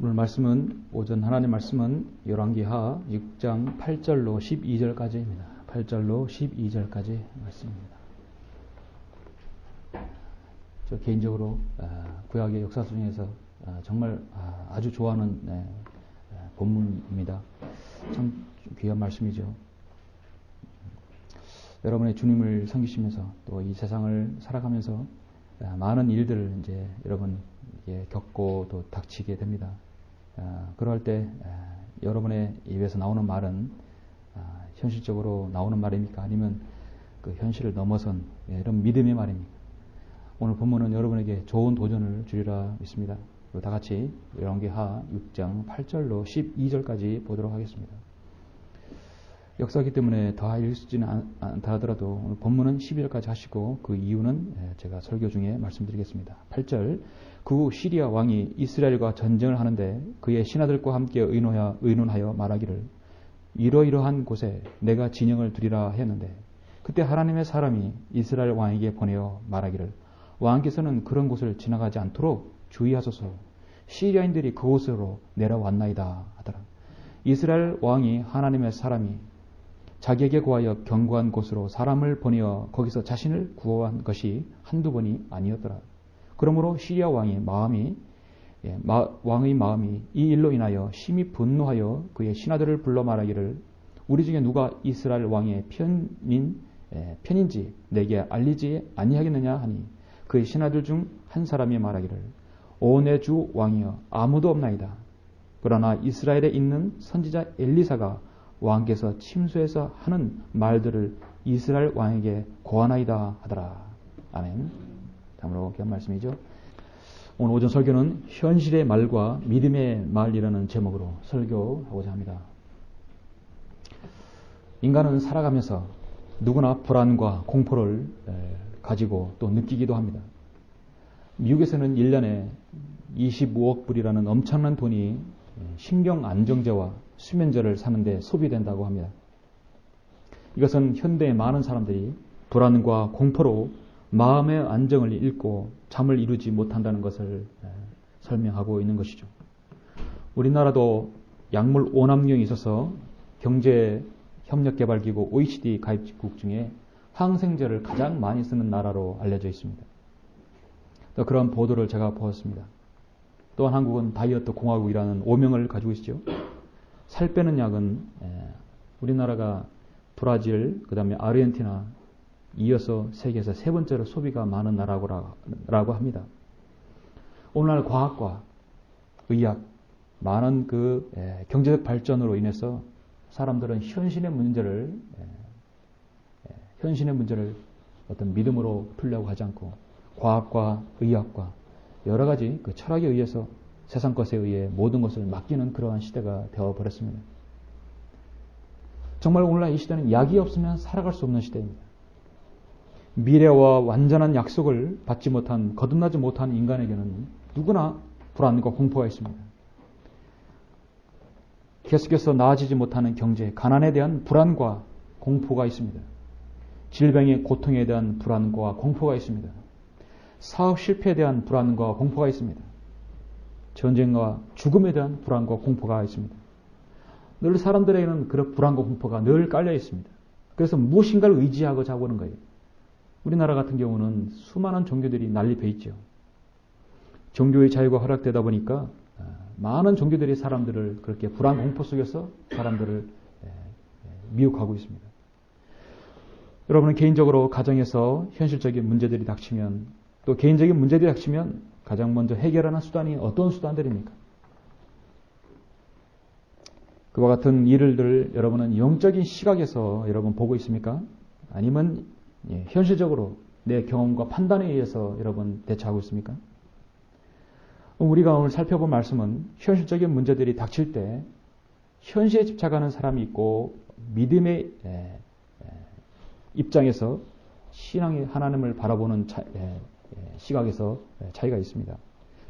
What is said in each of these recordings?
오늘 말씀은 오전 하나님 말씀은 열왕기하 6장 8절로 12절까지입니다. 8절로 12절까지 말씀입니다. 저 개인적으로 구약의 역사 중에서 정말 아주 좋아하는 본문입니다. 참 귀한 말씀이죠. 여러분의 주님을 섬기시면서 또 이 세상을 살아가면서 많은 일들을 이제 여러분 겪고 또 닥치게 됩니다. 그럴 때 여러분의 입에서 나오는 말은 현실적으로 나오는 말입니까? 아니면 그 현실을 넘어선 이런 믿음의 말입니까? 오늘 본문은 여러분에게 좋은 도전을 주리라 믿습니다. 다 같이 열왕기하 6장 8절로 12절까지 보도록 하겠습니다. 역사이기 때문에 다 읽지는 않다 하더라도 오늘 본문은 12절까지 하시고 그 이유는 제가 설교 중에 말씀드리겠습니다. 8절 그 후 시리아 왕이 이스라엘과 전쟁을 하는데 그의 신하들과 함께 의논하여 말하기를 이러이러한 곳에 내가 진영을 두리라 했는데 그때 하나님의 사람이 이스라엘 왕에게 보내어 말하기를 왕께서는 그런 곳을 지나가지 않도록 주의하소서 시리아인들이 그곳으로 내려왔나이다 하더라. 이스라엘 왕이 하나님의 사람이 자기에게 구하여 견고한 곳으로 사람을 보내어 거기서 자신을 구원한 것이 한두 번이 아니었더라. 그러므로 시리아 왕의 마음이 이 일로 인하여 심히 분노하여 그의 신하들을 불러 말하기를 우리 중에 누가 이스라엘 왕의 편인지 내게 알리지 아니하겠느냐 하니 그의 신하들 중 한 사람이 말하기를 오 내 주 왕이여 아무도 없나이다. 그러나 이스라엘에 있는 선지자 엘리사가 왕께서 침수해서 하는 말들을 이스라엘 왕에게 고하나이다 하더라. 아멘. 참으로 귀한 말씀이죠. 오늘 오전 설교는 현실의 말과 믿음의 말이라는 제목으로 설교하고자 합니다. 인간은 살아가면서 누구나 불안과 공포를 가지고 또 느끼기도 합니다. 미국에서는 1년에 25억 불이라는 엄청난 돈이 신경안정제와 수면제를 사는데 소비된다고 합니다. 이것은 현대의 많은 사람들이 불안과 공포로 마음의 안정을 잃고 잠을 이루지 못한다는 것을 설명하고 있는 것이죠. 우리나라도 약물 오남용이 있어서 경제협력개발기구 OECD 가입국 중에 항생제를 가장 많이 쓰는 나라로 알려져 있습니다. 또 그런 보도를 제가 보았습니다. 또한 한국은 다이어트 공화국이라는 오명을 가지고 있죠. 살 빼는 약은 우리나라가 브라질, 그 다음에 아르헨티나 이어서 세계에서 세 번째로 소비가 많은 나라라고 합니다. 오늘날 과학과 의학, 많은 그 경제적 발전으로 인해서 사람들은 현실의 문제를 어떤 믿음으로 풀려고 하지 않고 과학과 의학과 여러 가지 그 철학에 의해서 세상 것에 의해 모든 것을 맡기는 그러한 시대가 되어버렸습니다. 정말 오늘날 이 시대는 약이 없으면 살아갈 수 없는 시대입니다. 미래와 완전한 약속을 받지 못한, 거듭나지 못한 인간에게는 누구나 불안과 공포가 있습니다. 계속해서 나아지지 못하는 경제, 가난에 대한 불안과 공포가 있습니다. 질병의 고통에 대한 불안과 공포가 있습니다. 사업 실패에 대한 불안과 공포가 있습니다. 전쟁과 죽음에 대한 불안과 공포가 있습니다. 늘 사람들에게는 그런 불안과 공포가 늘 깔려 있습니다. 그래서 무엇인가를 의지하고 자고는 거예요. 우리나라 같은 경우는 수많은 종교들이 난립해 있죠. 종교의 자유가 허락되다 보니까 많은 종교들이 사람들을 그렇게 불안 공포 속에서 사람들을 미혹하고 있습니다. 여러분은 개인적으로 가정에서 현실적인 문제들이 닥치면 또 개인적인 문제들이 닥치면 가장 먼저 해결하는 수단이 어떤 수단들입니까? 그와 같은 일을 여러분은 영적인 시각에서 여러분 보고 있습니까? 아니면 현실적으로 내 경험과 판단에 의해서 여러분 대처하고 있습니까? 우리가 오늘 살펴본 말씀은 현실적인 문제들이 닥칠 때 현실에 집착하는 사람이 있고 믿음의 입장에서 신앙의 하나님을 바라보는 시각에서 차이가 있습니다.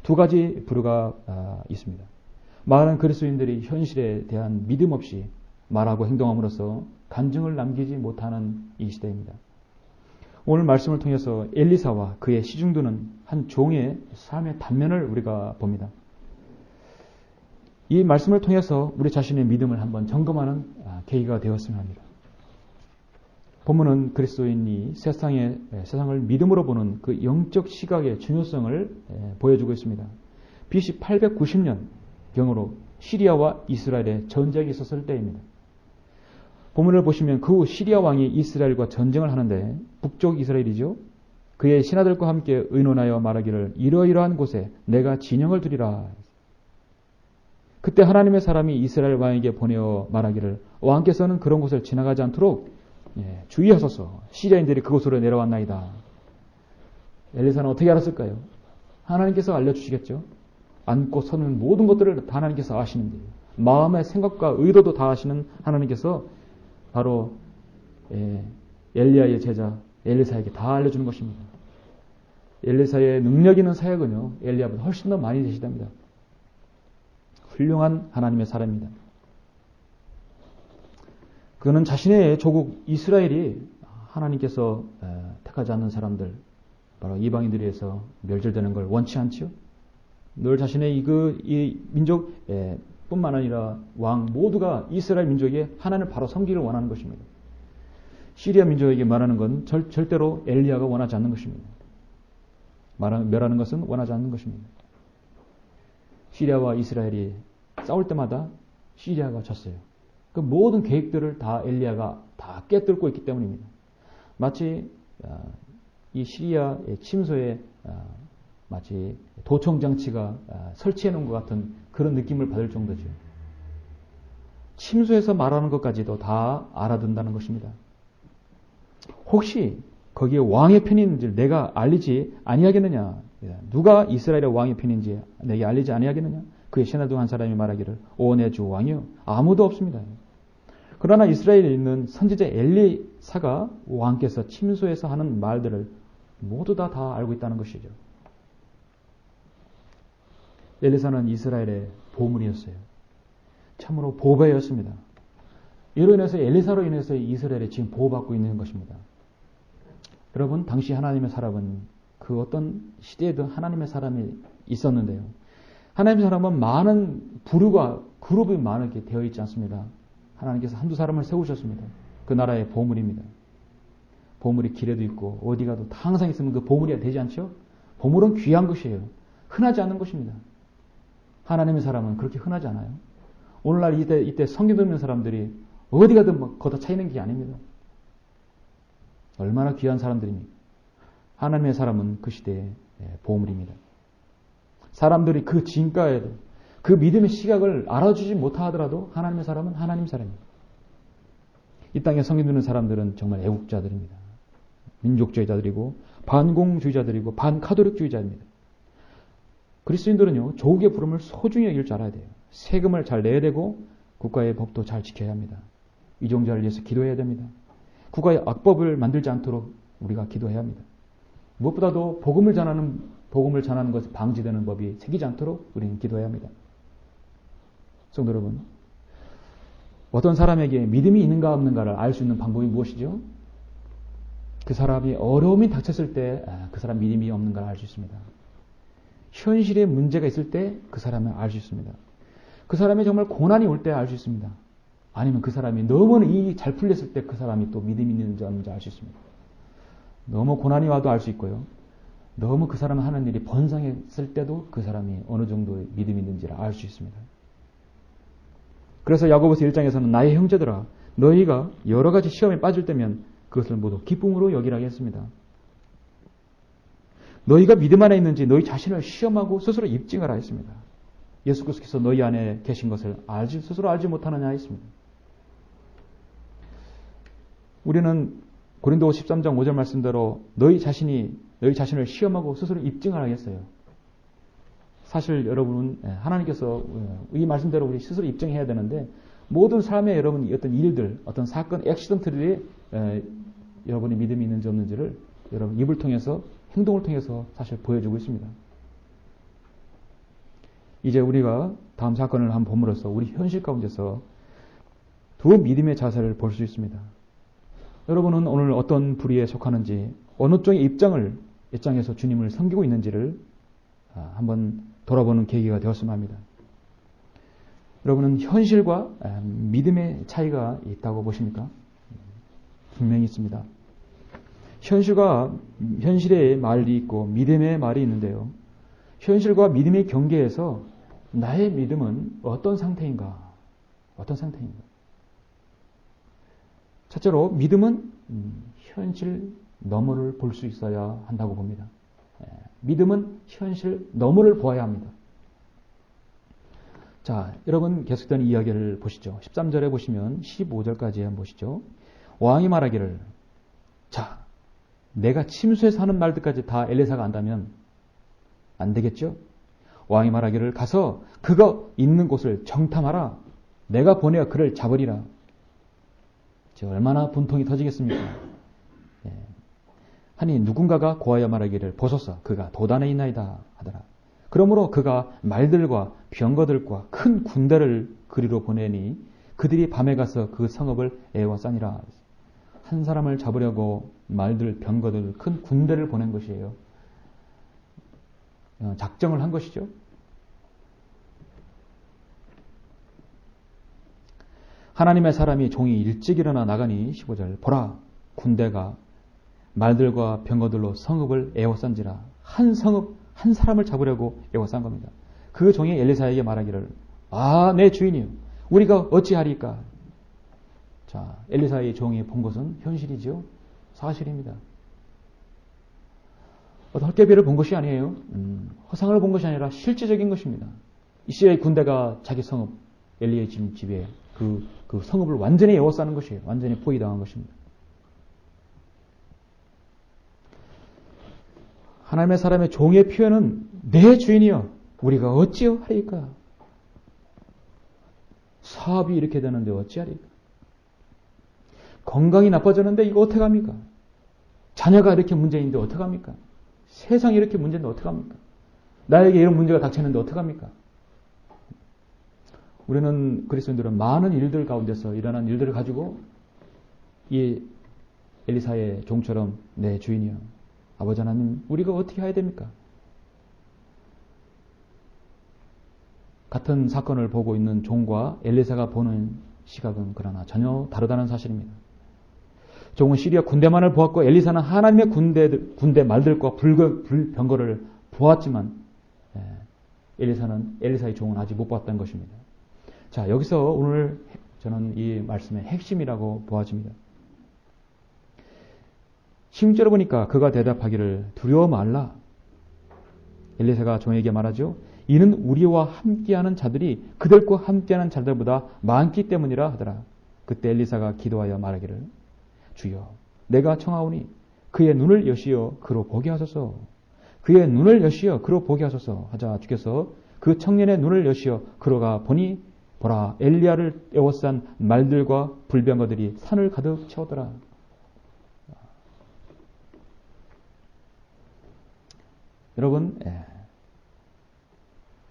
두 가지 부류가 있습니다. 많은 그리스도인들이 현실에 대한 믿음 없이 말하고 행동함으로써 간증을 남기지 못하는 이 시대입니다. 오늘 말씀을 통해서 엘리사와 그의 시중도는 한 종의 삶의 단면을 우리가 봅니다. 이 말씀을 통해서 우리 자신의 믿음을 한번 점검하는 계기가 되었으면 합니다. 본문은 그리스도인이 세상을 믿음으로 보는 그 영적 시각의 중요성을 보여주고 있습니다. BC 890년 경으로 시리아와 이스라엘의 전쟁이 있었을 때입니다. 본문을 보시면 그 후 시리아 왕이 이스라엘과 전쟁을 하는데 북쪽 이스라엘이죠. 그의 신하들과 함께 의논하여 말하기를 이러이러한 곳에 내가 진영을 두리라. 그때 하나님의 사람이 이스라엘 왕에게 보내어 말하기를 왕께서는 그런 곳을 지나가지 않도록 주의하소서. 시리아인들이 그곳으로 내려왔나이다. 엘리사는 어떻게 알았을까요? 하나님께서 알려주시겠죠. 앉고 서는 모든 것들을 다 하나님께서 아시는데 마음의 생각과 의도도 다 아시는 하나님께서 바로 엘리야의 제자 엘리사에게 다 알려주는 것입니다. 엘리사의 능력 있는 사역은요, 엘리야보다 훨씬 더 많이 되시답니다. 훌륭한 하나님의 사람입니다. 그는 자신의 조국 이스라엘이 하나님께서 택하지 않는 사람들, 바로 이방인들에 의해서 멸절되는 걸 원치 않지요. 늘 자신의 이 민족 뿐만 아니라 왕 모두가 이스라엘 민족에 하나님을 바로 섬기기를 원하는 것입니다. 시리아 민족에게 말하는 건 절대로 엘리야가 원하지 않는 것입니다. 멸하는 것은 원하지 않는 것입니다. 시리아와 이스라엘이 싸울 때마다 시리아가 졌어요. 그 모든 계획들을 다 엘리야가 다 깨뚫고 있기 때문입니다. 마치 이 시리아의 침소에 마치 도청장치가 설치해 놓은 것 같은 그런 느낌을 받을 정도죠. 침소에서 말하는 것까지도 다 알아듣는다는 것입니다. 혹시 거기에 왕의 편이 있는지 내가 알리지 아니하겠느냐? 누가 이스라엘의 왕의 편인지 내게 알리지 아니하겠느냐? 그의 신하 중 한 사람이 말하기를 오 내 주 왕이요 아무도 없습니다. 그러나 이스라엘에 있는 선지자 엘리사가 왕께서 침소에서 하는 말들을 모두 다 알고 있다는 것이죠. 엘리사는 이스라엘의 보물이었어요. 참으로 보배였습니다. 이로 인해서 엘리사로 인해서 이스라엘이 지금 보호받고 있는 것입니다. 여러분, 당시 하나님의 사람은 그 어떤 시대에도 하나님의 사람이 있었는데요. 하나님의 사람은 많은 부류가 그룹이 많게 되어 있지 않습니다. 하나님께서 한두 사람을 세우셨습니다. 그 나라의 보물입니다. 보물이 길에도 있고 어디 가도 다 항상 있으면 그 보물이 되지 않죠? 보물은 귀한 것이에요. 흔하지 않는 것입니다. 하나님의 사람은 그렇게 흔하지 않아요. 오늘날 이때 성경 듣는 사람들이 어디 가든 막 걷어 차이는 게 아닙니다. 얼마나 귀한 사람들입니까? 하나님의 사람은 그 시대의 보물입니다. 사람들이 그 진가에도 그 믿음의 시각을 알아주지 못하더라도 하나님의 사람은 하나님 사람입니다. 이 땅에 성경 듣는 사람들은 정말 애국자들입니다. 민족주의자들이고 반공주의자들이고 반카톨릭주의자입니다. 그리스도인들은요, 조국의 부름을 소중히 여길 줄 알아야 돼요. 세금을 잘 내야 되고 국가의 법도 잘 지켜야 합니다. 이종자를 위해서 기도해야 됩니다. 국가의 악법을 만들지 않도록 우리가 기도해야 합니다. 무엇보다도 복음을 전하는 것이 방지되는 법이 생기지 않도록 우리는 기도해야 합니다. 성도 여러분, 어떤 사람에게 믿음이 있는가 없는가를 알 수 있는 방법이 무엇이죠? 그 사람이 어려움이 닥쳤을 때 그 사람 믿음이 없는가를 알 수 있습니다. 현실에 문제가 있을 때 그 사람을 알 수 있습니다. 그 사람이 정말 고난이 올 때 알 수 있습니다. 아니면 그 사람이 너무 일이 잘 풀렸을 때 그 사람이 또 믿음이 있는지 없는지 알 수 있습니다. 너무 고난이 와도 알 수 있고요. 너무 그 사람이 하는 일이 번성했을 때도 그 사람이 어느 정도의 믿음이 있는지를 알 수 있습니다. 그래서 야고보서 1장에서는 나의 형제들아 너희가 여러 가지 시험에 빠질 때면 그것을 모두 기쁨으로 여기라 했습니다. 너희가 믿음 안에 있는지 너희 자신을 시험하고 스스로 입증하라 했습니다. 예수 그리스도께서 너희 안에 계신 것을 스스로 알지 못하느냐 했습니다. 우리는 고린도 13장 5절 말씀대로 너희 자신을 시험하고 스스로 입증하라 했어요. 사실 여러분은 하나님께서 이 말씀대로 우리 스스로 입증해야 되는데 모든 삶의 여러분 어떤 일들, 어떤 사건, 액시던트들이 여러분이 믿음이 있는지 없는지를 여러분 입을 통해서 행동을 통해서 사실 보여주고 있습니다. 이제 우리가 다음 사건을 한번 봄으로써 우리 현실 가운데서 두 믿음의 자세를 볼 수 있습니다. 여러분은 오늘 어떤 부류에 속하는지 어느 쪽의 입장에서 주님을 섬기고 있는지를 한번 돌아보는 계기가 되었으면 합니다. 여러분은 현실과 믿음의 차이가 있다고 보십니까? 분명히 있습니다. 현실의 말이 있고 믿음의 말이 있는데요. 현실과 믿음의 경계에서 나의 믿음은 어떤 상태인가? 어떤 상태인가? 첫째로 믿음은 현실 너머를 볼 수 있어야 한다고 봅니다. 믿음은 현실 너머를 보아야 합니다. 자, 여러분 계속되는 이야기를 보시죠. 13절에 보시면 15절까지 한번 보시죠. 왕이 말하기를, 자, 내가 침수해서 하는 말들까지 다 엘리사가 안다면 안 되겠죠? 왕이 말하기를, 가서 그가 있는 곳을 정탐하라. 내가 보내어 그를 잡으리라. 얼마나 분통이 터지겠습니까? 하니 누군가가 고하여 말하기를, 보소서 그가 도단에 있나이다 하더라. 그러므로 그가 말들과 병거들과 큰 군대를 그리로 보내니 그들이 밤에 가서 그 성읍을 에워싸니라. 한 사람을 잡으려고 말들, 병거들, 큰 군대를 보낸 것이에요. 작정을 한 것이죠. 하나님의 사람이 종이 일찍 일어나 나가니 15절, 보라, 군대가 말들과 병거들로 성읍을 에워싼지라. 한 성읍, 한 사람을 잡으려고 에워싼 겁니다. 그 종이 엘리사에게 말하기를, 아, 내 주인이요, 우리가 어찌하리까? 자, 엘리사의 종이 본 것은 현실이지요. 사실입니다. 헐개비를 본 것이 아니에요. 허상을 본 것이 아니라 실제적인 것입니다. 이스라엘 군대가 자기 성읍, 엘리의 집에 그 성읍을 완전히 에워싸는 것이에요. 완전히 포위당한 것입니다. 하나님의 사람의 종의 표현은, 내 주인이여, 우리가 어찌하리까? 사업이 이렇게 되는데 어찌하리까? 건강이 나빠졌는데 이거 어떡합니까? 자녀가 이렇게 문제인데 어떡합니까? 세상이 이렇게 문제인데 어떡합니까? 나에게 이런 문제가 닥쳤는데 어떡합니까? 우리는 그리스도인들은 많은 일들 가운데서 일어난 일들을 가지고 이 엘리사의 종처럼, 내 주인이여, 아버지 하나님, 우리가 어떻게 해야 됩니까? 같은 사건을 보고 있는 종과 엘리사가 보는 시각은 그러나 전혀 다르다는 사실입니다. 종은 시리아 군대만을 보았고 엘리사는 하나님의 군대 말들과 병거를 보았지만 엘리사의 종은 아직 못 봤다는 것입니다. 자, 여기서 오늘 저는 이 말씀의 핵심이라고 보아집니다. 16절을 보니까 그가 대답하기를, 두려워 말라. 엘리사가 종에게 말하죠. 이는 우리와 함께하는 자들이 그들과 함께하는 자들보다 많기 때문이라 하더라. 그때 엘리사가 기도하여 말하기를, 주여, 내가 청하오니 그의 눈을 여시어 그로 보게 하소서. 그의 눈을 여시어 그로 보게 하소서 하자 주께서 그 청년의 눈을 여시어 그로가 보니, 보라, 엘리야를 에워싼 말들과 불병거들이 산을 가득 채웠더라. 여러분,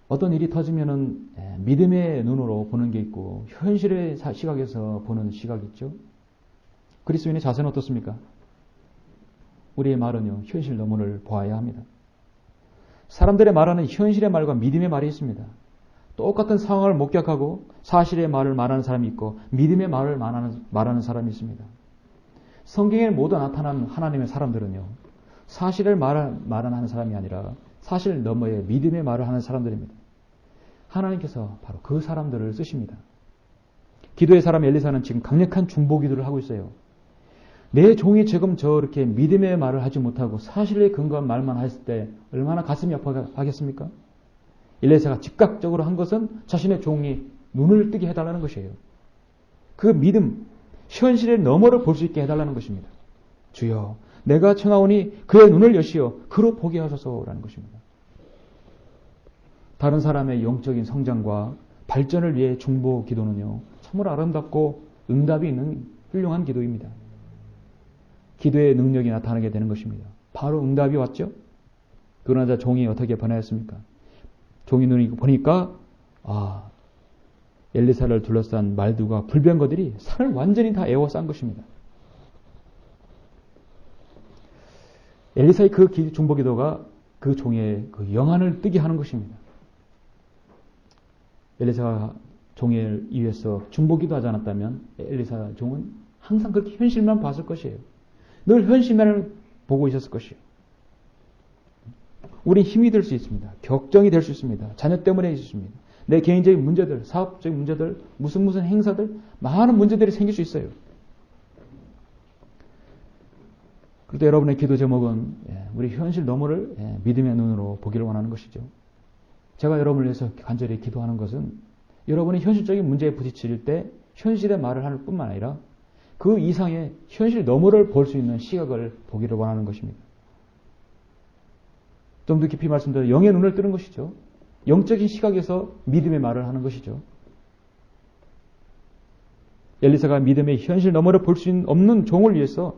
어떤 일이 터지면은 믿음의 눈으로 보는 게 있고 현실의 시각에서 보는 시각이 있죠. 그리스도인의 자세는 어떻습니까? 우리의 말은요, 현실 너머를 보아야 합니다. 사람들의 말하는 현실의 말과 믿음의 말이 있습니다. 똑같은 상황을 목격하고 사실의 말을 말하는 사람이 있고 믿음의 말을 말하는 사람이 있습니다. 성경에 모두 나타난 하나님의 사람들은요, 사실을 말하는 사람이 아니라 사실 너머의 믿음의 말을 하는 사람들입니다. 하나님께서 바로 그 사람들을 쓰십니다. 기도의 사람 엘리사는 지금 강력한 중보 기도를 하고 있어요. 내 종이 지금 저렇게 믿음의 말을 하지 못하고 사실에 근거한 말만 했을 때 얼마나 가슴이 아파하겠습니까? 엘리사가 즉각적으로 한 것은 자신의 종이 눈을 뜨게 해달라는 것이에요. 그 믿음, 현실의 너머를 볼 수 있게 해달라는 것입니다. 주여, 내가 청하오니 그의 눈을 여시어 그로 보게 하소서라는 것입니다. 다른 사람의 영적인 성장과 발전을 위해 중보 기도는요, 참으로 아름답고 응답이 있는 훌륭한 기도입니다. 기도의 능력이 나타나게 되는 것입니다. 바로 응답이 왔죠. 그러나 종이 어떻게 변화했습니까? 종이 눈이 보니까 엘리사를 둘러싼 말들과 불병거들이 산을 완전히 다 에워싼 것입니다. 엘리사의 그 중보기도가 그 종의 그 영안을 뜨게 하는 것입니다. 엘리사가 종을 위해서 중보기도 하지 않았다면 엘리사 종은 항상 그렇게 현실만 봤을 것이에요. 늘 현실만을 보고 있었을 것이에요. 우리 힘이 될 수 있습니다. 격정이 될 수 있습니다. 자녀 때문에 있습니다. 내 개인적인 문제들, 사업적인 문제들, 무슨 행사들, 많은 문제들이 생길 수 있어요. 그때 여러분의 기도 제목은 우리 현실 너머를 믿음의 눈으로 보기를 원하는 것이죠. 제가 여러분을 위해서 간절히 기도하는 것은 여러분이 현실적인 문제에 부딪힐 때 현실의 말을 할 뿐만 아니라 그 이상의 현실 너머를 볼 수 있는 시각을 보기를 원하는 것입니다. 좀 더 깊이 말씀드려 영의 눈을 뜨는 것이죠. 영적인 시각에서 믿음의 말을 하는 것이죠. 엘리사가 믿음의 현실 너머를 볼 수 없는 종을 위해서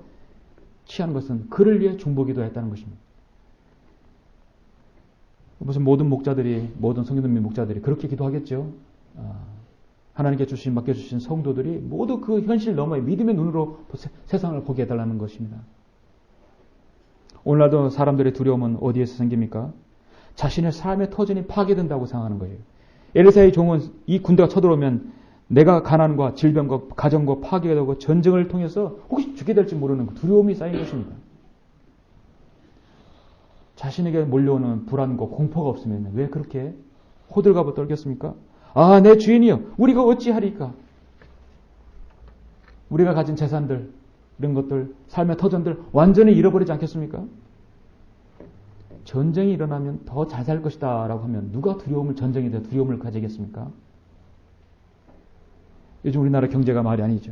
취한 것은 그를 위해 중보기도 했다는 것입니다. 무슨 모든 목자들이, 모든 성경도 목자들이 그렇게 기도하겠죠. 하나님께 맡겨주신 성도들이 모두 그 현실 너머의 믿음의 눈으로 세상을 보게 해달라는 것입니다. 오늘날도 사람들의 두려움은 어디에서 생깁니까? 자신의 삶의 터전이 파괴된다고 생각하는 거예요. 엘리사의 종은 이 군대가 쳐들어오면 내가 가난과 질병과 가정과 파괴가 되고 전쟁을 통해서 혹시 죽게 될지 모르는 두려움이 쌓인 것입니다. 자신에게 몰려오는 불안과 공포가 없으면 왜 그렇게 호들갑을 떨겠습니까? 아, 내 주인이여, 우리가 어찌하리까? 우리가 가진 재산들, 이런 것들, 삶의 터전들 완전히 잃어버리지 않겠습니까? 전쟁이 일어나면 더 잘 살 것이다 라고 하면 누가 전쟁에 대해 두려움을 가지겠습니까? 요즘 우리나라 경제가 말이 아니죠.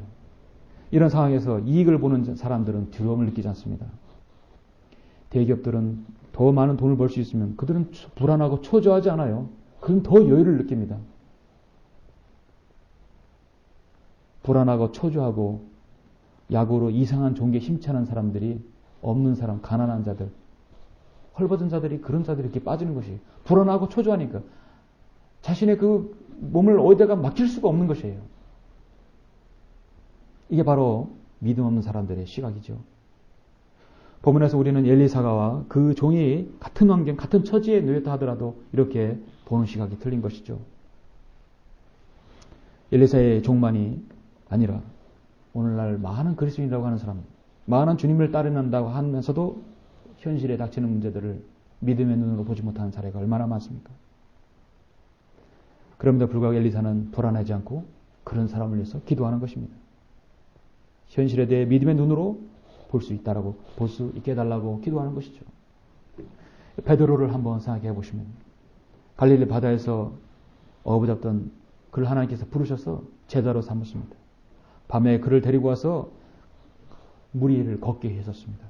이런 상황에서 이익을 보는 사람들은 두려움을 느끼지 않습니다. 대기업들은 더 많은 돈을 벌 수 있으면 그들은 불안하고 초조하지 않아요. 그럼 더 여유를 느낍니다. 불안하고 초조하고 약으로 이상한 종교에 심취하는 사람들이 없는 사람, 가난한 자들, 헐벗은 자들이 그런 자들이 이렇게 빠지는 것이 불안하고 초조하니까 자신의 그 몸을 어디다가 맡길 수가 없는 것이에요. 이게 바로 믿음 없는 사람들의 시각이죠. 본문에서 우리는 엘리사가와 그 종이 같은 환경, 같은 처지에 놓였다 하더라도 이렇게 보는 시각이 틀린 것이죠. 엘리사의 종만이 아니라 오늘날 많은 그리스도인이라고 하는 사람, 많은 주님을 따르는다고 하면서도 현실에 닥치는 문제들을 믿음의 눈으로 보지 못하는 사례가 얼마나 많습니까? 그럼에도 불구하고 엘리사는 불안하지 않고 그런 사람을 위해서 기도하는 것입니다. 현실에 대해 믿음의 눈으로 볼 수 있다라고, 볼 수 있게 해달라고 기도하는 것이죠. 베드로를 한번 생각해 보시면 갈릴리 바다에서 어부잡던 그를 하나님께서 부르셔서 제자로 삼으십니다. 밤에 그를 데리고 와서 물 위를 걷게 했었습니다.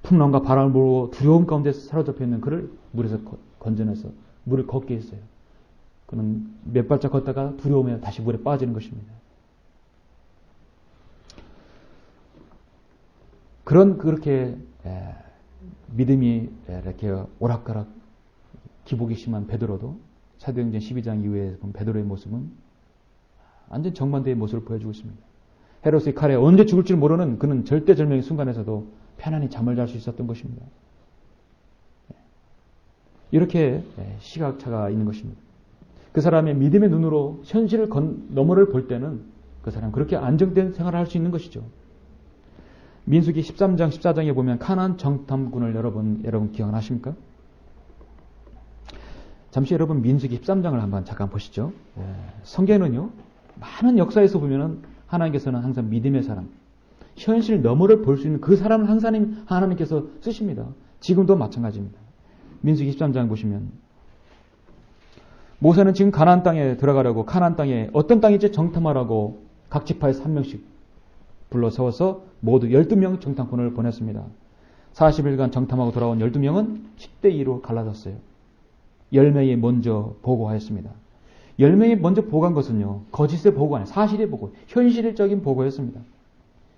풍랑과 바람을 보고 두려움 가운데 사로잡혀 있는 그를 물에서 건져내서 물을 걷게 했어요. 그는 몇 발짝 걷다가 두려움에 다시 물에 빠지는 것입니다. 그렇게 믿음이 이렇게 오락가락 기복이 심한 베드로도 사도행전 12장 이후에 본 베드로의 모습은 완전 정반대의 모습을 보여주고 있습니다. 헤롯의 칼에 언제 죽을지 모르는 그는 절대절명의 순간에서도 편안히 잠을 잘 수 있었던 것입니다. 이렇게 시각차가 있는 것입니다. 그 사람의 믿음의 눈으로 현실을 너머를 볼 때는 그 사람 그렇게 안정된 생활을 할 수 있는 것이죠. 민수기 13장 14장에 보면 가나안 정탐꾼을 여러분 기억하십니까? 잠시 여러분 민수기 13장을 한번 잠깐 보시죠. 성경은요 많은 역사에서 보면은 하나님께서는 항상 믿음의 사람, 현실 너머를 볼 수 있는 그 사람을 항상 하나님께서 쓰십니다. 지금도 마찬가지입니다. 민수기 13장 보시면 모세는 지금 가나안 땅에 들어가려고 가나안 땅에 어떤 땅인지 정탐하라고 각 지파에서 한 명씩 불러 세워서 모두 12명 정탐꾼을 보냈습니다. 40일간 정탐하고 돌아온 12명은 10대 2로 갈라졌어요. 10명이 먼저 보고하였습니다. 10명이 먼저 보고한 것은요, 거짓의 보고가 아니라 사실의 보고, 현실적인 보고였습니다.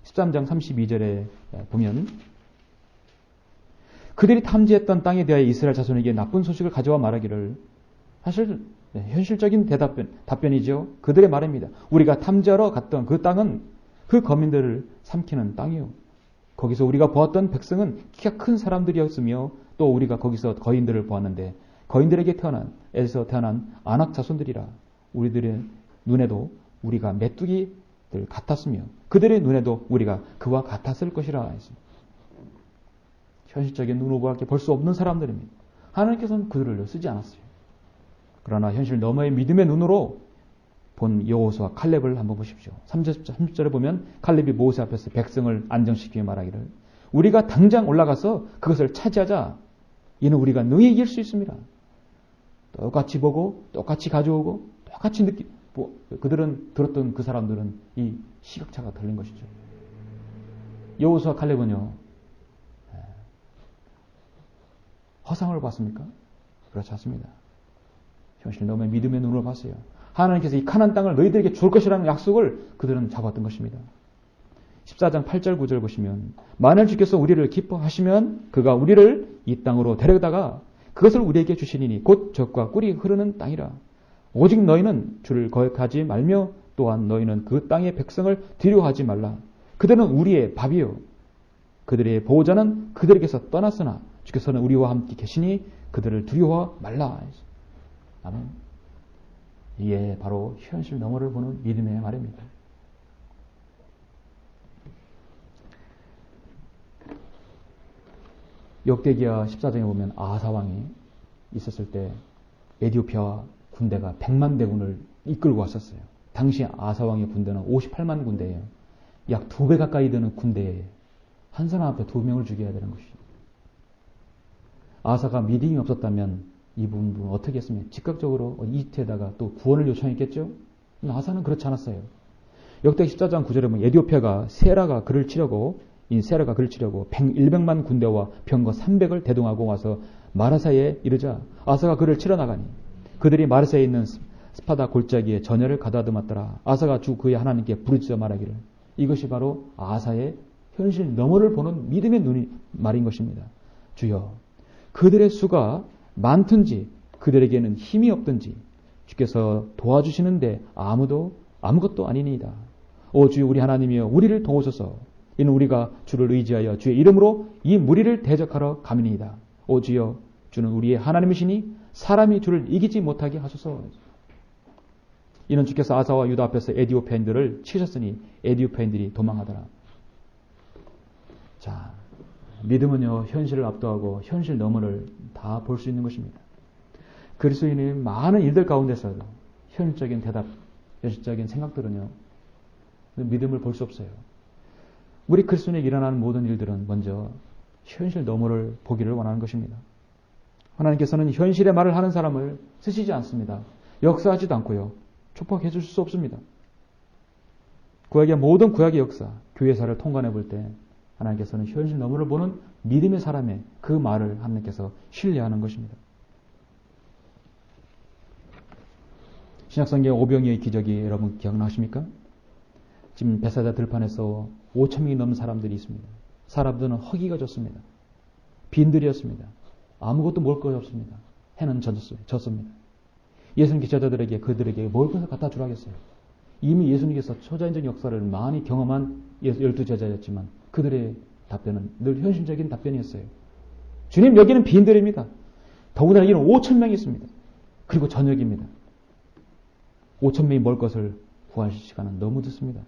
13장 32절에 보면 그들이 탐지했던 땅에 대하여 이스라엘 자손에게 나쁜 소식을 가져와 말하기를, 사실 현실적인 답변이죠. 그들의 말입니다. 우리가 탐지하러 갔던 그 땅은 그 거민들을 삼키는 땅이요. 거기서 우리가 보았던 백성은 키가 큰 사람들이었으며 또 우리가 거기서 거인들을 보았는데 거인들에게 에서 태어난 안악 자손들이라. 우리들의 눈에도 우리가 메뚜기들 같았으며 그들의 눈에도 우리가 그와 같았을 것이라 했습니다. 현실적인 눈으로 볼 수 없는 사람들입니다. 하나님께서는 그들을 쓰지 않았어요. 그러나 현실 너머의 믿음의 눈으로 본 여호수아 칼렙을 한번 보십시오. 30절에 보면 칼렙이 모세 앞에서 백성을 안정시키며 말하기를 우리가 당장 올라가서 그것을 차지하자. 이는 우리가 능히 이길 수 있습니다. 똑같이 보고 똑같이 가져오고 똑같이 그들은 들었던 그 사람들은 이 시각차가 틀린 것이죠. 여호수아 칼렙은요. 허상을 봤습니까? 그렇지 않습니다. 현실 너머의 믿음의 눈으로 봤어요. 하나님께서 이 가나안 땅을 너희들에게 줄 것이라는 약속을 그들은 잡았던 것입니다. 14장 8절 9절 보시면 만일 주께서 우리를 기뻐하시면 그가 우리를 이 땅으로 데려다가 그것을 우리에게 주시리니 곧 젖과 꿀이 흐르는 땅이라. 오직 너희는 주를 거역하지 말며 또한 너희는 그 땅의 백성을 두려워하지 말라. 그들은 우리의 밥이요 그들의 보호자는 그들에게서 떠났으나 주께서는 우리와 함께 계시니 그들을 두려워 말라. 아멘. 이게 바로 현실 너머를 보는 믿음의 말입니다. 역대기야 14장에 보면 아하사 왕이 있었을 때 에디오피아 군대가 100만 대군을 이끌고 왔었어요. 당시 아하사 왕의 군대는 58만 군대예요. 약 2배 가까이 되는 군대에 한 사람 앞에 2명을 죽여야 되는 것이죠. 아하사가 믿음이 없었다면 이 부분은 어떻게 했으면 즉각적으로 이집트에다가 또 구원을 요청했겠죠? 아하사는 그렇지 않았어요. 역대기 14장 9절에 보면 에디오피아가 세라가 그를 치려고 100만 군대와 병거 300을 대동하고 와서 마라사에 이르자 아하사가 그를 치러 나가니 그들이 마라사에 있는 스파다 골짜기에 전열을 가다듬었더라. 아하사가 주 그의 하나님께 부르짖어 말하기를 이것이 바로 아하사의 현실 너머를 보는 믿음의 눈이 말인 것입니다. 주여 그들의 수가 많든지 그들에게는 힘이 없든지 주께서 도와주시는데 아무것도 아니니이다. 오 주여 우리 하나님이여 우리를 도우소서. 이는 우리가 주를 의지하여 주의 이름으로 이 무리를 대적하러 가미니이다. 오 주여 주는 우리의 하나님이시니 사람이 주를 이기지 못하게 하소서. 이는 주께서 아사와 유다 앞에서 에디오피아인들을 치셨으니 에디오피아인들이 도망하더라. 자, 믿음은요 현실을 압도하고 현실 너머를 다 볼 수 있는 것입니다. 그리스도인의 많은 일들 가운데서도 현실적인 대답, 현실적인 생각들은요 믿음을 볼 수 없어요. 우리 그리스도인에게 일어나는 모든 일들은 먼저 현실 너머를 보기를 원하는 것입니다. 하나님께서는 현실의 말을 하는 사람을 쓰시지 않습니다. 역사하지도 않고요. 축복해 주실 수 없습니다. 모든 구약의 역사, 교회사를 통관해 볼 때 하나님께서는 현실 너머를 보는 믿음의 사람의 그 말을 하나님께서 신뢰하는 것입니다. 신약성경 오병이어의 기적이 여러분 기억나십니까? 지금 베사다 들판에서 5,000명이 넘는 사람들이 있습니다. 사람들은 허기가 졌습니다. 빈들이었습니다. 아무것도 먹을 것이 없습니다. 해는 졌습니다. 예수님께서 제자들에게 그들에게 먹을 것을 갖다 주라겠어요. 이미 예수님께서 초자연적 역사를 많이 경험한 12제자였지만 그들의 답변은 늘 현실적인 답변이었어요. 주님 여기는 빈들입니다. 더군다나 여기는 5,000명이 있습니다. 그리고 저녁입니다. 5,000명이 먹을 것을 구하실 시간은 너무 늦습니다.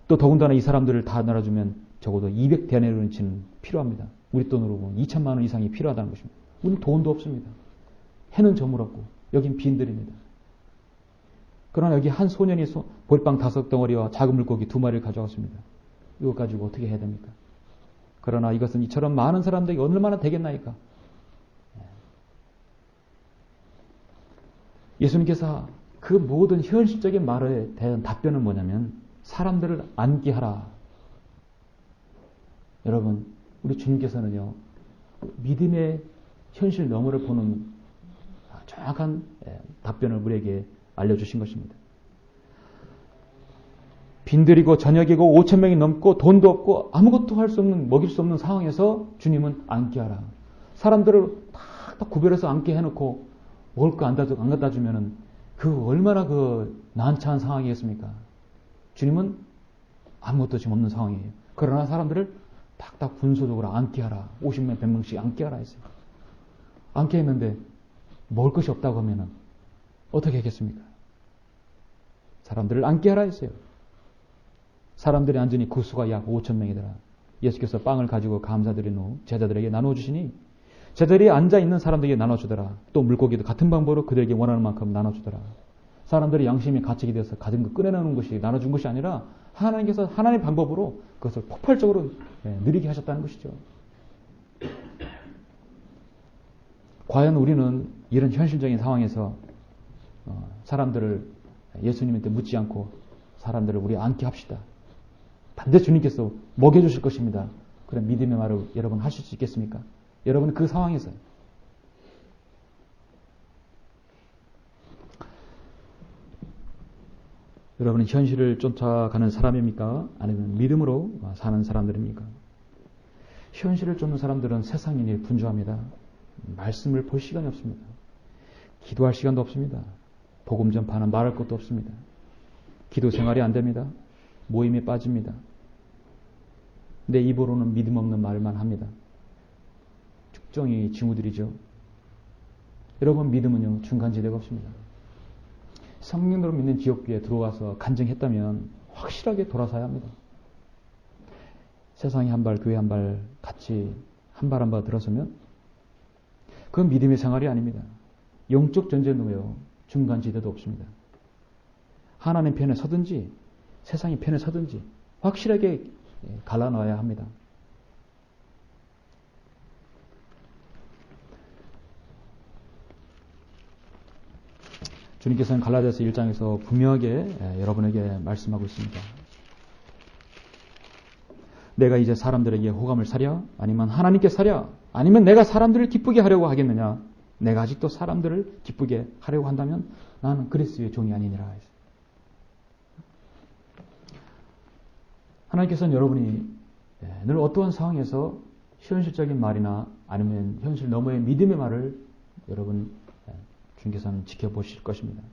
또 더군다나 이 사람들을 다 나눠주면 적어도 200데나리온치는 필요합니다. 우리 돈으로 보면 2천만 원 이상이 필요하다는 것입니다. 우리는 돈도 없습니다. 해는 저물었고 여긴 빈들입니다. 그러나 여기 한 소년이 보리빵 5덩어리와 작은 물고기 2마리를 가져왔습니다. 이것 가지고 어떻게 해야 됩니까? 그러나 이것은 이처럼 많은 사람들에게 얼마나 되겠나이까? 예수님께서 그 모든 현실적인 말에 대한 답변은 뭐냐면 사람들을 앉게 하라. 여러분, 우리 주님께서는요, 믿음의 현실 너머를 보는 정확한 답변을 우리에게 알려주신 것입니다. 빈들이고 저녁이고 5,000명이 넘고 돈도 없고 아무것도 할 수 없는, 먹일 수 없는 상황에서 주님은 앉게 하라. 사람들을 딱 구별해서 앉게 해놓고 먹을 거 안 갖다 주면은 그 얼마나 그 난처한 상황이겠습니까? 주님은 아무것도 지금 없는 상황이에요. 그러나 사람들을 딱딱 군소적으로 앉게 하라. 50명, 100명씩 앉게 하라 했어요. 앉게 했는데 먹을 것이 없다고 하면은 어떻게 하겠습니까? 사람들을 앉게 하라 했어요. 사람들이 앉으니 그 수가 약 5천 명이더라. 예수께서 빵을 가지고 감사드린 후 제자들에게 나눠주시니 제자들이 앉아있는 사람들에게 나눠주더라. 또 물고기도 같은 방법으로 그들에게 원하는 만큼 나눠주더라. 사람들이 양심이 가책이 되어서 가진 거 꺼내놓는 것이 나눠준 것이 아니라 하나님께서 하나님의 방법으로 그것을 폭발적으로 누리게 하셨다는 것이죠. 과연 우리는 이런 현실적인 상황에서 사람들을 예수님한테 묻지 않고 사람들을 우리 앉게 합시다. 반드시 주님께서 먹여주실 것입니다. 그런 믿음의 말을 여러분 하실 수 있겠습니까? 여러분 그 상황에서 여러분은 현실을 쫓아가는 사람입니까? 아니면 믿음으로 사는 사람들입니까? 현실을 쫓는 사람들은 세상인이 분주합니다. 말씀을 볼 시간이 없습니다. 기도할 시간도 없습니다. 복음 전파는 말할 것도 없습니다. 기도 생활이 안 됩니다. 모임에 빠집니다. 내 입으로는 믿음 없는 말만 합니다. 특정이 징후들이죠. 여러분 믿음은요 중간지대가 없습니다. 성령으로 믿는 지옥교에 들어와서 간증했다면 확실하게 돌아서야 합니다. 세상에 한 발, 교회 한 발 같이 한 발 한 발 들어서면 그건 믿음의 생활이 아닙니다. 영적 전쟁도요 중간지대도 없습니다. 하나님 편에 서든지 세상의 편에 서든지 확실하게 갈라놔야 합니다. 주님께서는 갈라디아서 1장에서 분명하게 여러분에게 말씀하고 있습니다. 내가 이제 사람들에게 호감을 사랴? 아니면 하나님께 사랴? 아니면 내가 사람들을 기쁘게 하려고 하겠느냐? 내가 아직도 사람들을 기쁘게 하려고 한다면 나는 그리스도의 종이 아니니라. 하나님께서는 여러분이 늘 어떠한 상황에서 현실적인 말이나 아니면 현실 너머의 믿음의 말을 여러분 주님께서는 지켜보실 것입니다.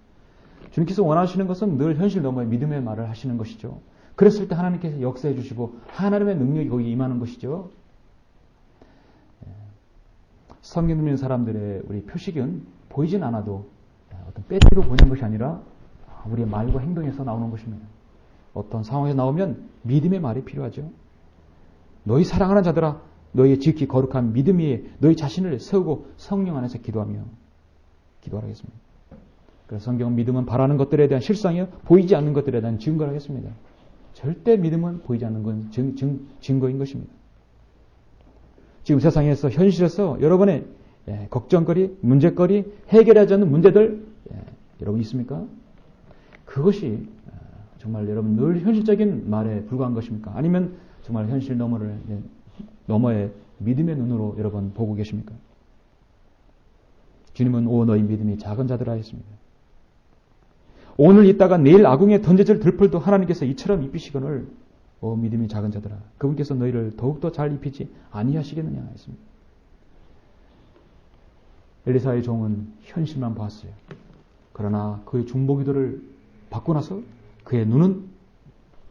주님께서 원하시는 것은 늘 현실 너머의 믿음의 말을 하시는 것이죠. 그랬을 때 하나님께서 역사해 주시고 하나님의 능력이 거기에 임하는 것이죠. 성경 믿는 사람들의 우리 표식은 보이진 않아도 어떤 배지로 보는 것이 아니라 우리의 말과 행동에서 나오는 것입니다. 어떤 상황에서 나오면 믿음의 말이 필요하죠. 너희 사랑하는 자들아 너희의 지극히 거룩한 믿음 위에 너희 자신을 세우고 성령 안에서 기도하며 기도하겠습니다. 그래서 성경은 믿음은 바라는 것들에 대한 실상이요 보이지 않는 것들에 대한 증거를 하겠습니다. 절대 믿음은 보이지 않는 건 증거인 것입니다. 지금 세상에서 현실에서 여러분의 걱정거리, 문제거리, 해결하지 않는 문제들 여러분 있습니까? 그것이 정말 여러분 늘 현실적인 말에 불과한 것입니까? 아니면 정말 현실 너머의 믿음의 눈으로 여러분 보고 계십니까? 주님은 오 너희 믿음이 작은 자들아 했습니다. 오늘 있다가 내일 아궁에 던져질 들풀도 하나님께서 이처럼 입히시거늘 오 믿음이 작은 자들아 그분께서 너희를 더욱더 잘 입히지 아니하시겠느냐 했습니다. 엘리사의 종은 현실만 보았어요. 그러나 그의 중보기도를 받고 나서 그의 눈은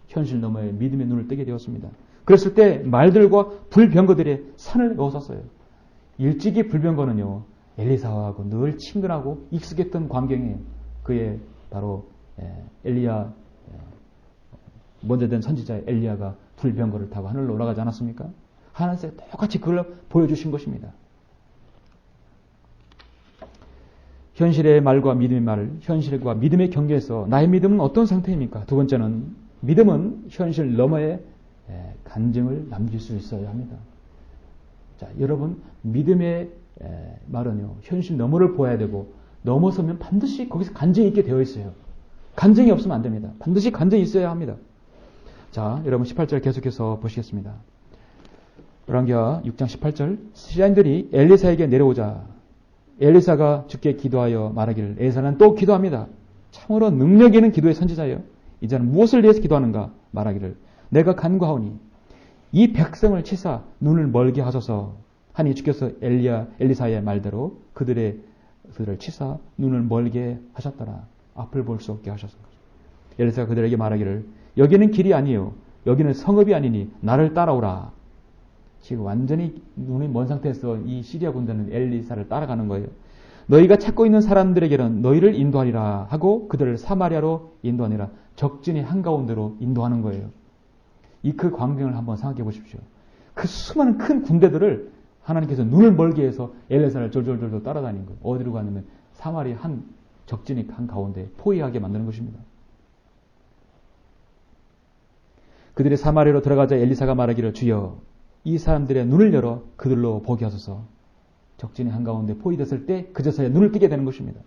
현실 너머의 믿음의 눈을 뜨게 되었습니다. 그랬을 때 말들과 불병거들의 산을 넘어섰어요. 일찍이 불병거는요 엘리사하고 늘 친근하고 익숙했던 광경에 그의 바로 엘리야 먼저 된 선지자 엘리야가 불병거를 타고 하늘로 올라가지 않았습니까? 하나님께서 똑같이 그걸 보여주신 것입니다. 현실의 말과 믿음의 말, 현실과 믿음의 경계에서 나의 믿음은 어떤 상태입니까? 두 번째는 믿음은 현실 너머의 간증을 남길 수 있어야 합니다. 자, 여러분 믿음의 말은요 현실 너머를 보아야 되고 넘어서면 반드시 거기서 간증이 있게 되어 있어요. 간증이 없으면 안 됩니다. 반드시 간증이 있어야 합니다. 자, 여러분 18절 계속해서 보시겠습니다. 열왕기하 6장 18절 시리아인들이 엘리사에게 내려오자 엘리사가 주께 기도하여 말하기를 엘리사는 또 기도합니다. 참으로 능력 있는 기도의 선지자여 이제는 무엇을 위해서 기도하는가 말하기를 내가 간구하오니 이 백성을 치사 눈을 멀게 하소서 하니 주께서 엘리사의 말대로 그들을 치사 눈을 멀게 하셨더라. 앞을 볼 수 없게 하셨습니다. 엘리사가 그들에게 말하기를 여기는 길이 아니요 여기는 성읍이 아니니 나를 따라오라. 지금 완전히 눈이 먼 상태에서 이 시리아 군대는 엘리사를 따라가는 거예요. 너희가 찾고 있는 사람들에게는 너희를 인도하리라 하고 그들을 사마리아로 인도하니라. 적진의 한가운데로 인도하는 거예요. 그 광경을 한번 생각해 보십시오. 그 수많은 큰 군대들을 하나님께서 눈을 멀게 해서 엘리사를 졸졸졸 따라다닌 거예요. 어디로 가냐면 사마리아 한 적진의 한가운데 포위하게 만드는 것입니다. 그들이 사마리아로 들어가자 엘리사가 말하기를 주여 이 사람들의 눈을 열어 그들로 보게 하소서. 적진의 한가운데 포위됐을 때 그제서야 눈을 뜨게 되는 것입니다.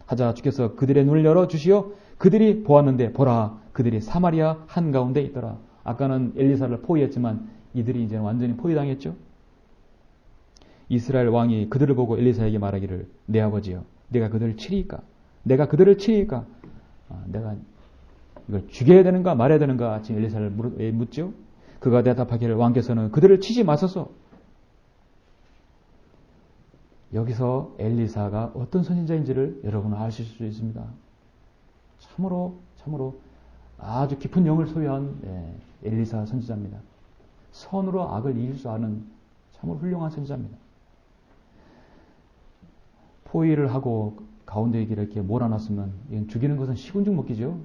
하자 주께서 그들의 눈을 열어 주시어 그들이 보았는데 보라 그들이 사마리아 한가운데 있더라. 아까는 엘리사를 포위했지만 이들이 이제 완전히 포위당했죠. 이스라엘 왕이 그들을 보고 엘리사에게 말하기를 내 아버지여 내가 그들을 치리까? 내가 그들을 치리까? 내가 이걸 죽여야 되는가 말해야 되는가? 지금 엘리사를 묻죠. 그가 대답하기를 왕께서는 그들을 치지 마소서. 여기서 엘리사가 어떤 선지자인지를 여러분은 아실 수 있습니다. 참으로 아주 깊은 영을 소유한 엘리사 선지자입니다. 선으로 악을 이길 줄 아는 참으로 훌륭한 선지자입니다. 포위를 하고 가운데 이렇게 몰아놨으면 이건 죽이는 것은 식은죽 먹기죠.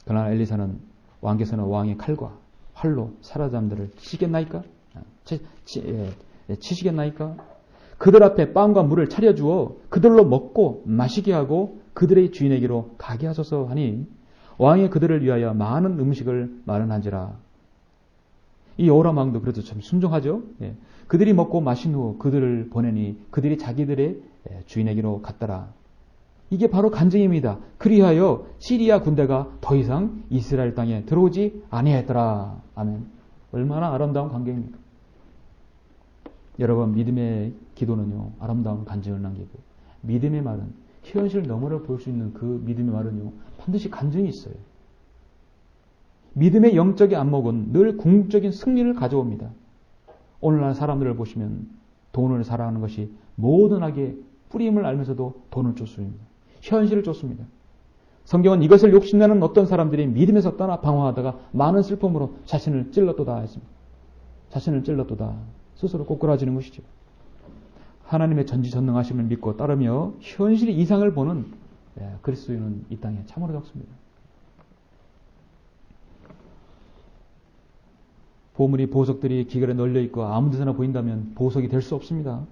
그러나 엘리사는 왕께서는 왕의 칼과 활로 사람들을 치시겠나이까? 치시겠나이까? 그들 앞에 빵과 물을 차려주어 그들로 먹고 마시게 하고 그들의 주인에게로 가게 하소서 하니 왕이 그들을 위하여 많은 음식을 마련한지라. 이 여호람 왕도 그래도 참 순종하죠. 그들이 먹고 마신 후 그들을 보내니 그들이 자기들의 주인에게로 갔더라. 이게 바로 간증입니다. 그리하여 시리아 군대가 더 이상 이스라엘 땅에 들어오지 아니했더라. 아멘. 얼마나 아름다운 광경입니까? 여러분, 믿음의 기도는요, 아름다운 간증을 남기고, 믿음의 말은 현실 너머를 볼 수 있는 그 믿음의 말은요, 반드시 간증이 있어요. 믿음의 영적인 안목은 늘 궁극적인 승리를 가져옵니다. 오늘날 사람들을 보시면 돈을 사랑하는 것이 모든 악의 뿌림을 알면서도 돈을 쫓습니다. 현실을 쫓습니다. 성경은 이것을 욕심내는 어떤 사람들이 믿음에서 떠나 방황하다가 많은 슬픔으로 자신을 찔렀도다 했습니다. 자신을 찔렀도다. 스스로 꼬꾸라지는 것이죠. 하나님의 전지전능하심을 믿고 따르며 현실 이상을 보는 그리스도인은 이 땅에 참으로 적습니다. 보물이 보석들이 기결에 널려있고 아무 데서나 보인다면 보석이 될 수 없습니다.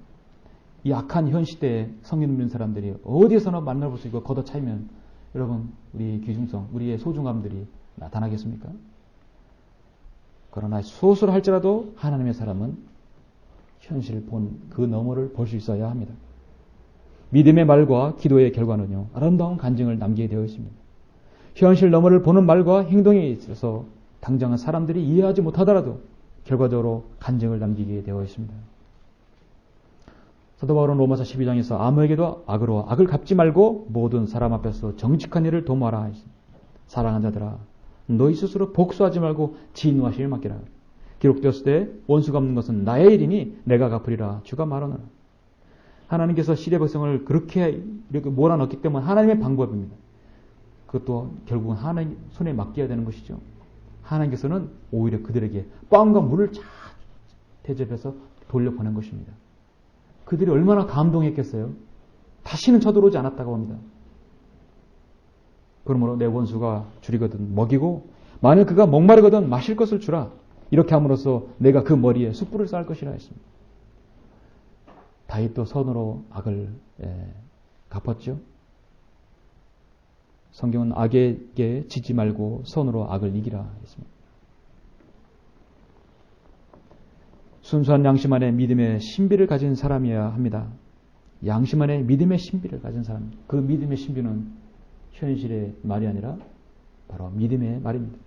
이 악한 현 시대에 성경 있는 사람들이 어디에서나 만나볼 수 있고 걷어차이면 여러분 우리의 귀중성, 우리의 소중함들이 나타나겠습니까? 그러나 소설할지라도 하나님의 사람은 현실을 본 그 너머를 볼 수 있어야 합니다. 믿음의 말과 기도의 결과는요, 아름다운 간증을 남기게 되어 있습니다. 현실 너머를 보는 말과 행동에 있어서 당장은 사람들이 이해하지 못하더라도 결과적으로 간증을 남기게 되어 있습니다. 사도 바울은 로마서 12장에서 아무에게도 악으로 악을 갚지 말고 모든 사람 앞에서 정직한 일을 도모하라 했습니다. 사랑하는 자들아 너희 스스로 복수하지 말고 진노하시길 맡기라. 기록되었을 때 원수가 없는 것은 나의 일이니 내가 갚으리라 주가 말하노라. 하나님께서 시대 백성을 그렇게 이렇게 몰아넣기 때문에 하나님의 방법입니다. 그것도 결국은 하나님 손에 맡겨야 되는 것이죠. 하나님께서는 오히려 그들에게 빵과 물을 쫙 대접해서 돌려보낸 것입니다. 그들이 얼마나 감동했겠어요. 다시는 쳐들어오지 않았다고 합니다. 그러므로 내 원수가 줄이거든 먹이고 만일 그가 목마르거든 마실 것을 주라. 이렇게 함으로써 내가 그 머리에 숯불을 쌓을 것이라 했습니다. 다윗도 선으로 악을 갚았죠. 성경은 악에게 지지 말고 선으로 악을 이기라 했습니다. 순수한 양심 안에 믿음의 신비를 가진 사람이어야 합니다. 양심 안에 믿음의 신비를 가진 사람. 그 믿음의 신비는 현실의 말이 아니라 바로 믿음의 말입니다.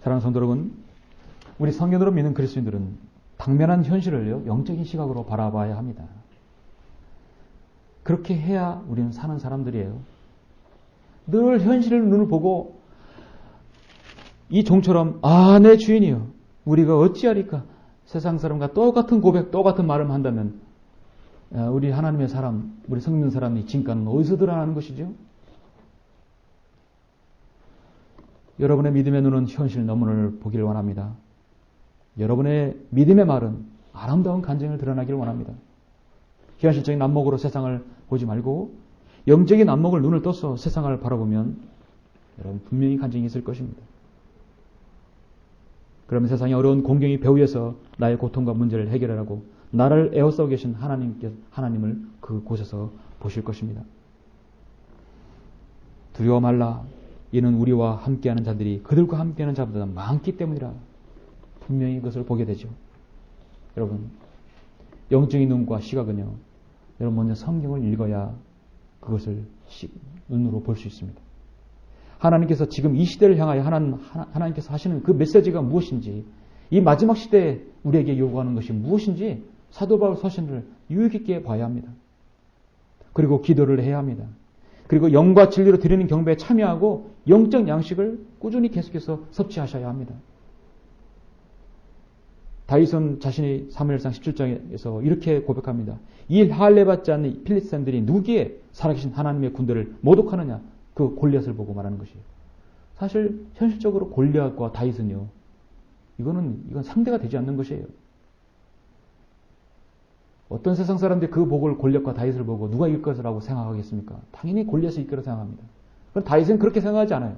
사랑하는 성도 여러분, 우리 성경으로 믿는 그리스도인들은 당면한 현실을요, 영적인 시각으로 바라봐야 합니다. 그렇게 해야 우리는 사는 사람들이에요. 늘 현실을 눈을 보고 이 종처럼 내 주인이요. 우리가 어찌하리까? 세상 사람과 똑같은 고백, 똑같은 말을 한다면 우리 하나님의 사람, 우리 성령 사람의 진가는 어디서 드러나는 것이죠? 여러분의 믿음의 눈은 현실 너머를 보기를 원합니다. 여러분의 믿음의 말은 아름다운 간증을 드러나기를 원합니다. 현실적인 안목으로 세상을 보지 말고 영적인 안목을 눈을 떠서 세상을 바라보면 여러분 분명히 간증이 있을 것입니다. 그러면 세상의 어려운 공경이 배후에서 나의 고통과 문제를 해결하라고 나를 에워싸고 계신 하나님을 그곳에서 보실 것입니다. 두려워 말라. 이는 우리와 함께하는 자들이 그들과 함께하는 자보다 많기 때문이라. 분명히 그것을 보게 되죠. 여러분, 영적인 눈과 시각은요, 여러분 먼저 성경을 읽어야 그것을 눈으로 볼 수 있습니다. 하나님께서 지금 이 시대를 향하여 하나님께서 하시는 그 메시지가 무엇인지, 이 마지막 시대에 우리에게 요구하는 것이 무엇인지 사도 바울 서신을 유익 있게 봐야 합니다. 그리고 기도를 해야 합니다. 그리고 영과 진리로 드리는 경배에 참여하고 영적 양식을 꾸준히 계속해서 섭취하셔야 합니다. 다윗은 자신이 사무엘상 17장에서 이렇게 고백합니다. 이 할례받지 않는 필리스탄들이 누구기에 살아계신 하나님의 군대를 모독하느냐? 그 골리앗을 보고 말하는 것이에요. 사실 현실적으로 골리앗과 다윗은요, 이건 상대가 되지 않는 것이에요. 어떤 세상 사람들이 그 복을 골리앗과 다윗을 보고 누가 이길 것이라고 생각하겠습니까? 당연히 골리앗이 이길 거라고 생각합니다. 그럼 다윗은 그렇게 생각하지 않아요.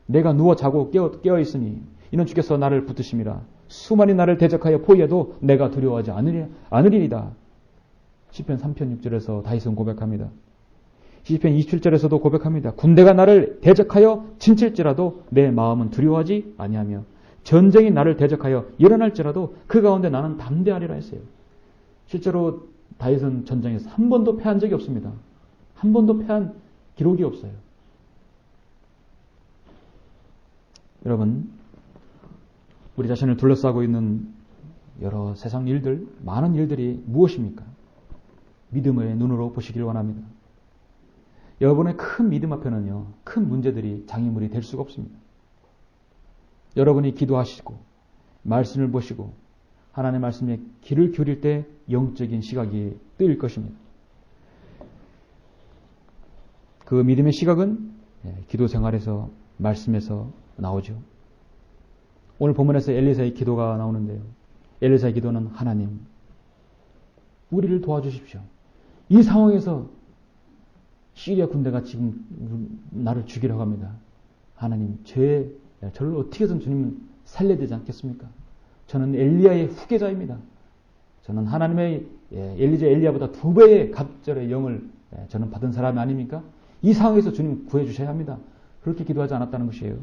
내가 누워 자고 깨어 있으니 이는 주께서 나를 붙드심이라. 수많이 나를 대적하여 포위해도 내가 두려워하지 않으리이다. 시편 3편 6절에서 다윗은 고백합니다. 시편 27절에서도 고백합니다. 군대가 나를 대적하여 침칠지라도 내 마음은 두려워하지 아니하며 전쟁이 나를 대적하여 일어날지라도 그 가운데 나는 담대하리라 했어요. 실제로 다윗은 전쟁에서 한 번도 패한 적이 없습니다. 한 번도 패한 기록이 없어요. 여러분, 우리 자신을 둘러싸고 있는 여러 세상 일들, 많은 일들이 무엇입니까? 믿음의 눈으로 보시길 원합니다. 여러분의 큰 믿음 앞에는요, 큰 문제들이 장애물이 될 수가 없습니다. 여러분이 기도하시고 말씀을 보시고 하나님의 말씀에 귀를 기울일 때 영적인 시각이 뜨일 것입니다. 그 믿음의 시각은 기도 생활에서 말씀에서 나오죠. 오늘 본문에서 엘리사의 기도가 나오는데요. 엘리사의 기도는 하나님, 우리를 도와주십시오. 이 상황에서 시리아 군대가 지금 나를 죽이려고 합니다. 하나님, 저를 어떻게든 주님은 살려야 되지 않겠습니까? 저는 엘리야의 후계자입니다. 저는 하나님의 엘리야보다 2배의 갑절의 영을 저는 받은 사람이 아닙니까? 이 상황에서 주님 구해 주셔야 합니다. 그렇게 기도하지 않았다는 것이에요.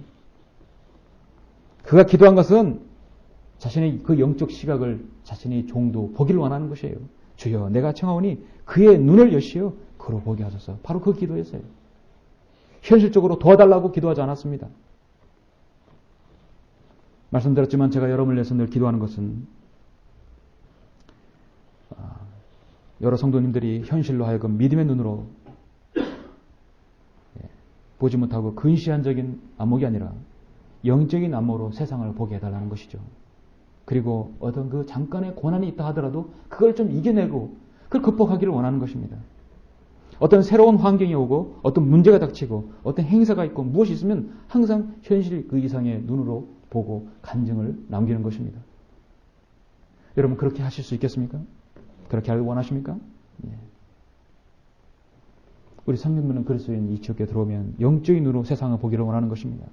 그가 기도한 것은 자신의 그 영적 시각을 자신의 종도 보기를 원하는 것이에요. 주여, 내가 청하오니 그의 눈을 여시어 그로 보게 하소서. 바로 그 기도였어요. 현실적으로 도와달라고 기도하지 않았습니다. 말씀드렸지만 제가 여러분을 위해서 늘 기도하는 것은 여러 성도님들이 현실로 하여금 믿음의 눈으로 보지 못하고 근시안적인 안목이 아니라 영적인 안목으로 세상을 보게 해달라는 것이죠. 그리고 어떤 그 잠깐의 고난이 있다 하더라도 그걸 좀 이겨내고 그걸 극복하기를 원하는 것입니다. 어떤 새로운 환경이 오고 어떤 문제가 닥치고 어떤 행사가 있고 무엇이 있으면 항상 현실 그 이상의 눈으로 보고 간증을 남기는 것입니다. 여러분 그렇게 하실 수 있겠습니까? 그렇게 하길 원하십니까? 네. 우리 성령님은 그리스도인 이 지역에 들어오면 영적인 눈으로 세상을 보기를 원하는 것입니다.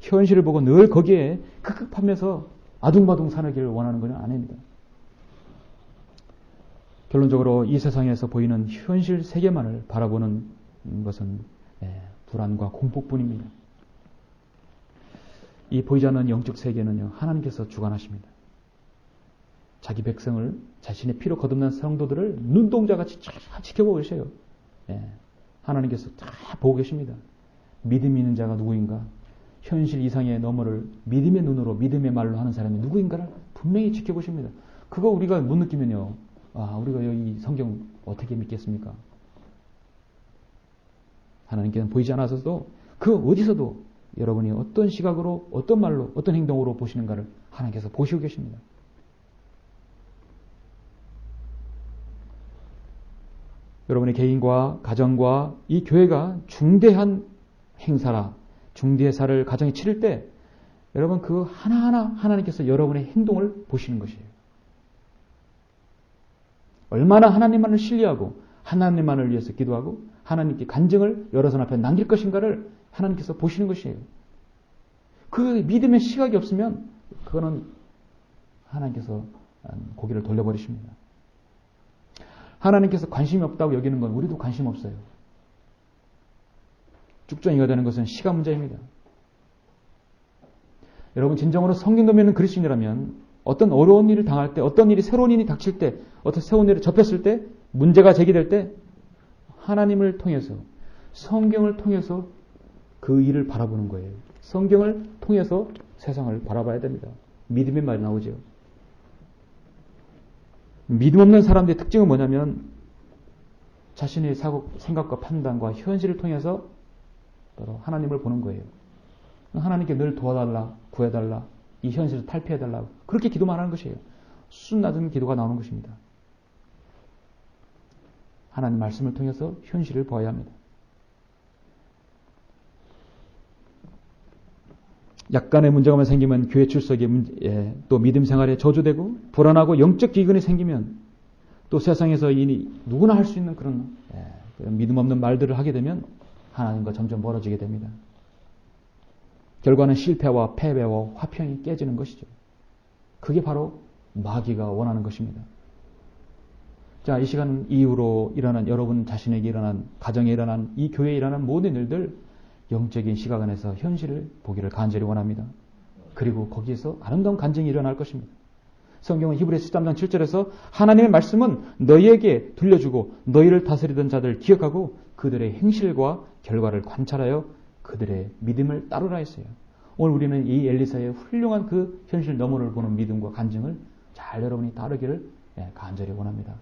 현실을 보고 늘 거기에 급급하면서 아둥바둥 사는 길을 원하는 것은 아닙니다. 결론적으로 이 세상에서 보이는 현실 세계만을 바라보는 것은 불안과 공포뿐입니다. 이 보이지 않는 영적 세계는요, 하나님께서 주관하십니다. 자기 백성을 자신의 피로 거듭난 성도들을 눈동자같이 잘 지켜보고 계세요. 하나님께서 다 보고 계십니다. 믿음 있는 자가 누구인가? 현실 이상의 너머를 믿음의 눈으로 믿음의 말로 하는 사람이 누구인가를 분명히 지켜보십니다. 그거 우리가 못 느끼면요, 우리가 이 성경 어떻게 믿겠습니까? 하나님께는 보이지 않아서도 그 어디서도 여러분이 어떤 시각으로 어떤 말로 어떤 행동으로 보시는가를 하나님께서 보시고 계십니다. 여러분의 개인과 가정과 이 교회가 중대한 행사라, 중대사를 가정에 치를 때 여러분 그 하나하나 하나님께서 여러분의 행동을 보시는 것이에요. 얼마나 하나님만을 신뢰하고 하나님만을 위해서 기도하고 하나님께 간증을 여러 손 앞에 남길 것인가를 하나님께서 보시는 것이에요. 그 믿음의 시각이 없으면 그거는 하나님께서 고개를 돌려버리십니다. 하나님께서 관심이 없다고 여기는 건 우리도 관심 없어요. 쭉정이가 되는 것은 시간 문제입니다. 여러분 진정으로 성경도 있는 그리스도인이라면 어떤 어려운 일을 당할 때, 어떤 일이 새로운 일이 닥칠 때, 어떤 새로운 일을 접했을 때, 문제가 제기될 때 하나님을 통해서, 성경을 통해서 그 일을 바라보는 거예요. 성경을 통해서 세상을 바라봐야 됩니다. 믿음의 말이 나오죠. 믿음 없는 사람들의 특징은 뭐냐면 자신의 생각과 판단과 현실을 통해서 바로 하나님을 보는 거예요. 하나님께 늘 도와달라, 구해달라, 이 현실을 탈피해달라, 그렇게 기도만 하는 것이에요. 수준 낮은 기도가 나오는 것입니다. 하나님 말씀을 통해서 현실을 보아야 합니다. 약간의 문제가 생기면 교회 출석에 또 믿음 생활에 저주되고 불안하고 영적 기근이 생기면 또 세상에서 누구나 할 수 있는 그런 믿음 없는 말들을 하게 되면 하나님과 점점 멀어지게 됩니다. 결과는 실패와 패배와 화평이 깨지는 것이죠. 그게 바로 마귀가 원하는 것입니다. 자, 이 시간 이후로 일어난 여러분 자신에게 일어난 가정에 일어난 이 교회에 일어난 모든 일들 영적인 시각 안에서 현실을 보기를 간절히 원합니다. 그리고 거기에서 아름다운 간증이 일어날 것입니다. 성경은 히브리서 13장 7절에서 하나님의 말씀은 너희에게 들려주고 너희를 다스리던 자들 기억하고 그들의 행실과 결과를 관찰하여 그들의 믿음을 따르라 했어요. 오늘 우리는 이 엘리사의 훌륭한 그 현실 너머를 보는 믿음과 간증을 잘 여러분이 따르기를 간절히 원합니다.